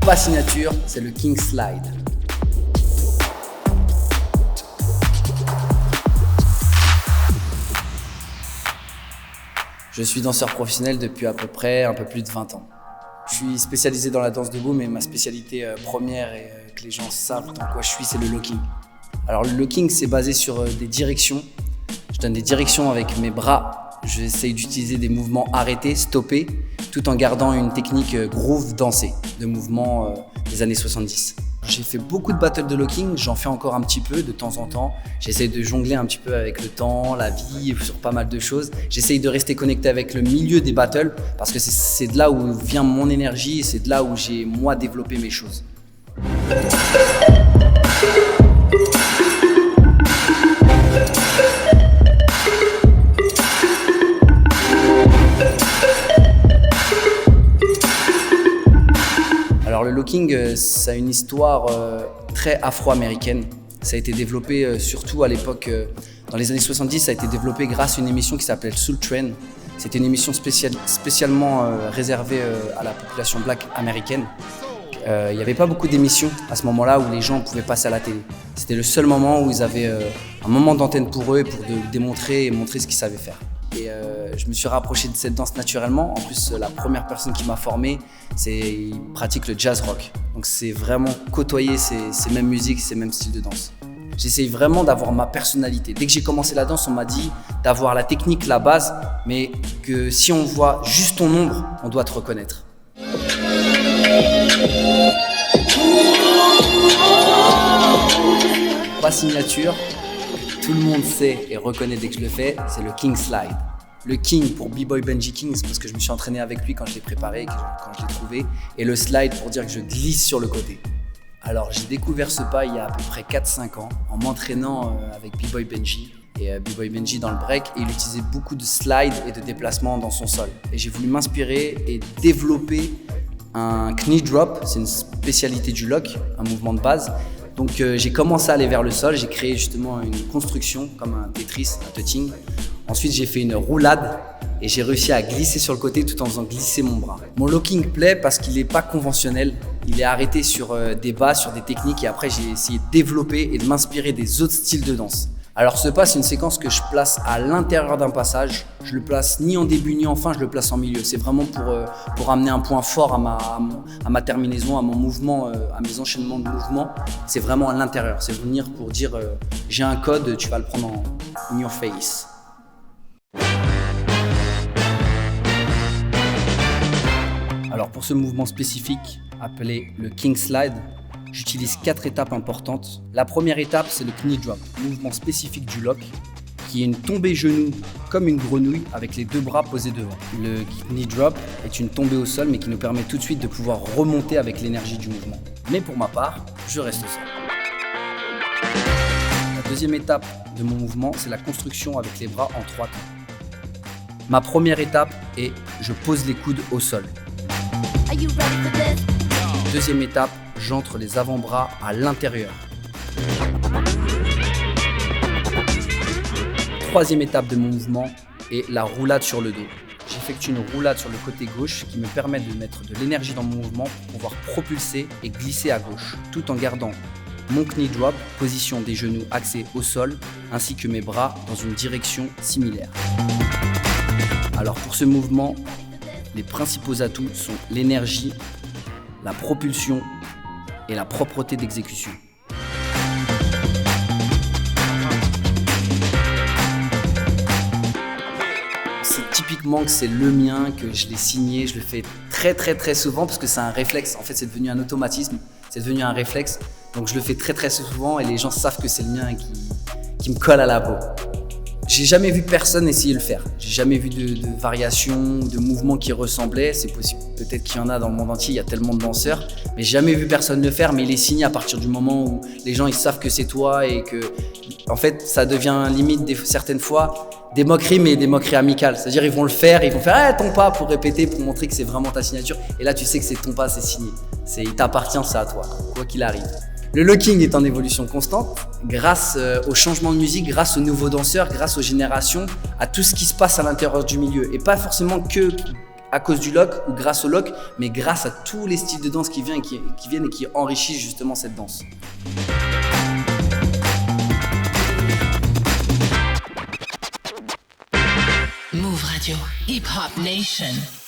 pas signature, c'est le King Slide. Je suis danseur professionnel depuis à peu près un peu plus de 20 ans. Je suis spécialisé dans la danse debout, mais ma spécialité première et que les gens savent dans quoi je suis, c'est le locking. Alors le locking, c'est basé sur des directions. Je donne des directions avec mes bras. J'essaye d'utiliser des mouvements arrêtés, stoppés, tout en gardant une technique groove dansée, de mouvements des années 70. J'ai fait beaucoup de battles de locking, j'en fais encore un petit peu de temps en temps. J'essaye de jongler un petit peu avec le temps, la vie, sur pas mal de choses. J'essaye de rester connecté avec le milieu des battles parce que c'est de là où vient mon énergie et c'est de là où j'ai moi développé mes choses. Alors le locking, ça a une histoire très afro-américaine. Ça a été développé surtout à l'époque, dans les années 70, ça a été développé grâce à une émission qui s'appelait Soul Train. C'était une émission spécialement réservée à la population black américaine. Il n'y avait pas beaucoup d'émissions à ce moment-là où les gens pouvaient passer à la télé. C'était le seul moment où ils avaient un moment d'antenne pour eux pour démontrer et montrer ce qu'ils savaient faire. Et je me suis rapproché de cette danse naturellement. En plus, la première personne qui m'a formé, il pratique le jazz rock. Donc c'est vraiment côtoyer ces mêmes musiques, ces mêmes styles de danse. J'essaye vraiment d'avoir ma personnalité. Dès que j'ai commencé la danse, on m'a dit d'avoir la technique, la base, mais que si on voit juste ton ombre, on doit te reconnaître. Pas signature, tout le monde sait et reconnaît dès que je le fais, c'est le King Slide. Le King pour B-Boy Benji Kings parce que je me suis entraîné avec lui quand je l'ai préparé, quand je l'ai trouvé. Et le Slide pour dire que je glisse sur le côté. Alors j'ai découvert ce pas il y a à peu près 4-5 ans en m'entraînant avec B-Boy Benji. Et B-Boy Benji dans le break, et il utilisait beaucoup de slide et de déplacements dans son sol. Et j'ai voulu m'inspirer et développer un knee drop, c'est une spécialité du lock, un mouvement de base. Donc j'ai commencé à aller vers le sol, j'ai créé justement une construction comme un Tetris, un tutting. Ensuite j'ai fait une roulade et j'ai réussi à glisser sur le côté tout en faisant glisser mon bras. Mon locking plaît parce qu'il n'est pas conventionnel, il est arrêté sur des bases, sur des techniques et après j'ai essayé de développer et de m'inspirer des autres styles de danse. Alors ce pas, c'est une séquence que je place à l'intérieur d'un passage. Je le place ni en début ni en fin, je le place en milieu. C'est vraiment pour amener un point fort à ma terminaison, à mon mouvement, à mes enchaînements de mouvements. C'est vraiment à l'intérieur. C'est venir pour dire j'ai un code, tu vas le prendre in your face. Alors pour ce mouvement spécifique appelé le King Slide, j'utilise 4 étapes importantes. La première étape, c'est le knee drop, mouvement spécifique du lock, qui est une tombée genou comme une grenouille avec les deux bras posés devant. Le knee drop est une tombée au sol, mais qui nous permet tout de suite de pouvoir remonter avec l'énergie du mouvement. Mais pour ma part, je reste au sol. La deuxième étape de mon mouvement, c'est la construction avec les bras en 3 temps. Ma première étape est je pose les coudes au sol. Deuxième étape, j'entre les avant-bras à l'intérieur. Troisième étape de mon mouvement est la roulade sur le dos. J'effectue une roulade sur le côté gauche qui me permet de mettre de l'énergie dans mon mouvement pour pouvoir propulser et glisser à gauche, tout en gardant mon knee drop, position des genoux axés au sol, ainsi que mes bras dans une direction similaire. Alors pour ce mouvement, les principaux atouts sont l'énergie, la propulsion et la propreté d'exécution. C'est typiquement que c'est le mien, que je l'ai signé, je le fais très souvent parce que c'est un réflexe. En fait, c'est devenu un automatisme, c'est devenu un réflexe. Donc je le fais très souvent et les gens savent que c'est le mien qui me colle à la peau. J'ai jamais vu personne essayer de le faire. J'ai jamais vu de variation, de mouvement qui ressemblait. C'est possible, peut-être qu'il y en a dans le monde entier, il y a tellement de danseurs. Mais j'ai jamais vu personne le faire, mais il est signé à partir du moment où les gens ils savent que c'est toi et que, en fait, ça devient limite certaines fois des moqueries, mais des moqueries amicales. C'est-à-dire ils vont le faire, ils vont faire ton pas pour répéter, pour montrer que c'est vraiment ta signature. Et là, tu sais que c'est ton pas, c'est signé. Il t'appartient, c'est à toi, quoi qu'il arrive. Le locking est en évolution constante grâce au changement de musique, grâce aux nouveaux danseurs, grâce aux générations, à tout ce qui se passe à l'intérieur du milieu. Et pas forcément que à cause du lock ou grâce au lock, mais grâce à tous les styles de danse qui viennent et qui enrichissent justement cette danse. Move Radio, Hip Hop Nation.